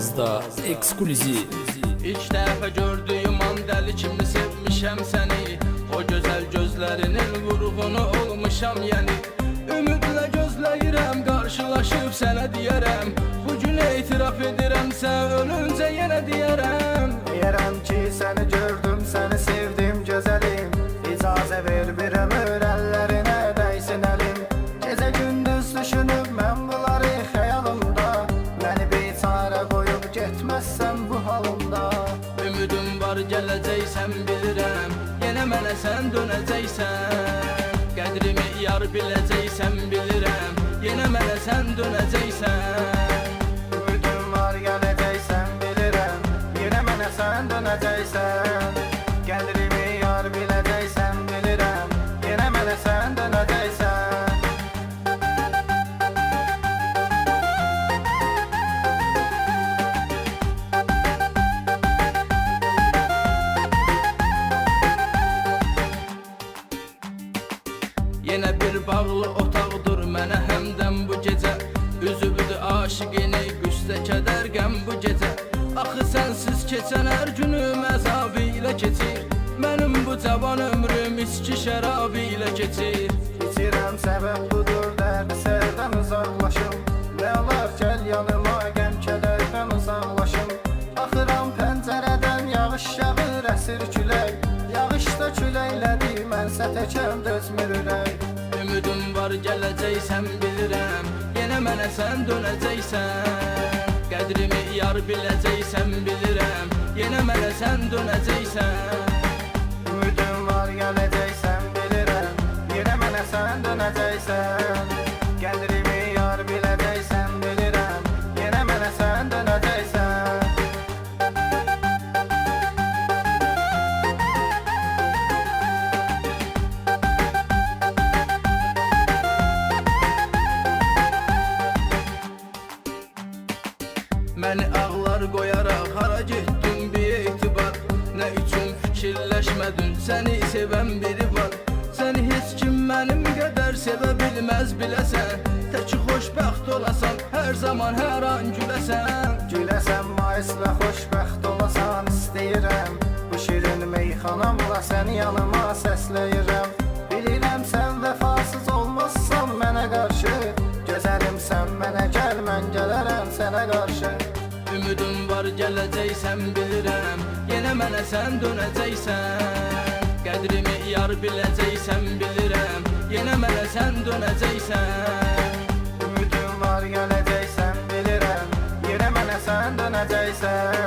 Arazda ekskluziv. İlk dəfə gördüyüm an dəli kimi sevmişəm səni. O gözəl gözlərinin vurğunu olmuşam yəni. Ümidlə gözləyirəm, qarşılaşıb sənə deyərəm. Bugün etiraf edirəm, sən ölüncə yenə deyərəm. Deyərəm ki, səni gördüm, səni sevdim gözəlim. İcazə ver bir ömür əllərinə dəysin əlim. Gecə gündüz düşünüb mən bunları xəyalımda. Məni biçarə qoyub getməzsən bu halımda. Ümidim var gələcəksən bilirəm, yenə mənə sən dönəcəksən. Qədrimi yar biləcəksən bilirəm, yenə mənə sən dönəcəksən. Ümidim var gələcəksən bilirəm, yenə mənə sən dönəcəksən. Qədrimi yar biləcəksən bilirəm, yenə mənə sən dönəcəksən. Yenə bir bağlı otaqdır mənə həmdən bu gecə. Üzübüdür aşiqini qüssə kədər qəm bu gecə. Axı sənsiz keçən hər günüm əzabı ilə keçir. Mənim bu cavan ömrüm içki şərabı ilə keçir. İçirəm səbəb budur dərdi sərdən uzaqlaşım. Nə olar gəl yanıma qəm kədərdən uzaqlaşım. Baxıram pəncərədən yağış yağır əsir külək. Yağışda küləklədi mənsə təkəm dözmür ürək. Ümidim var gələcəksən bilirəm, yenə mənə sən dönəcəksən. Qədrimi yar biləcəksən bilirəm, yenə mənə sən dönəcəksən. Ümidim var gələcəksən bilirəm, yenə mənə sən dönəcəksən. Qədrimi yar biləcəksən bilirəm, yenə mənə sən dönəcəksən. Məni ağlar qoyaraq hara getdin bir etibar. Nə üçün fikirləşmədin, səni sevən biri var. Səni heç kim mənim qədər sevə bilməz biləsən. Tək xoşbəxt olasan, hər zaman hər an güləsən. Güləsən maislə xoşbəxt olasan istəyirəm. Bu şirin meyxanamla səni yanıma səsləyirəm. Bilirəm sən vəfasız olmazsan mənə qarşı. Gözəlimsən mənə gəl, mən gələrəm sənə qarşı. Ümidim var gələcəksən bilirəm, yenə mənə sən dönəcəksən. Qədrimi yar biləcəksən bilirəm, yenə mənə sən dönəcəksən. Ümidim var gələcəksən bilirəm, yenə mənə sən dönəcəksən.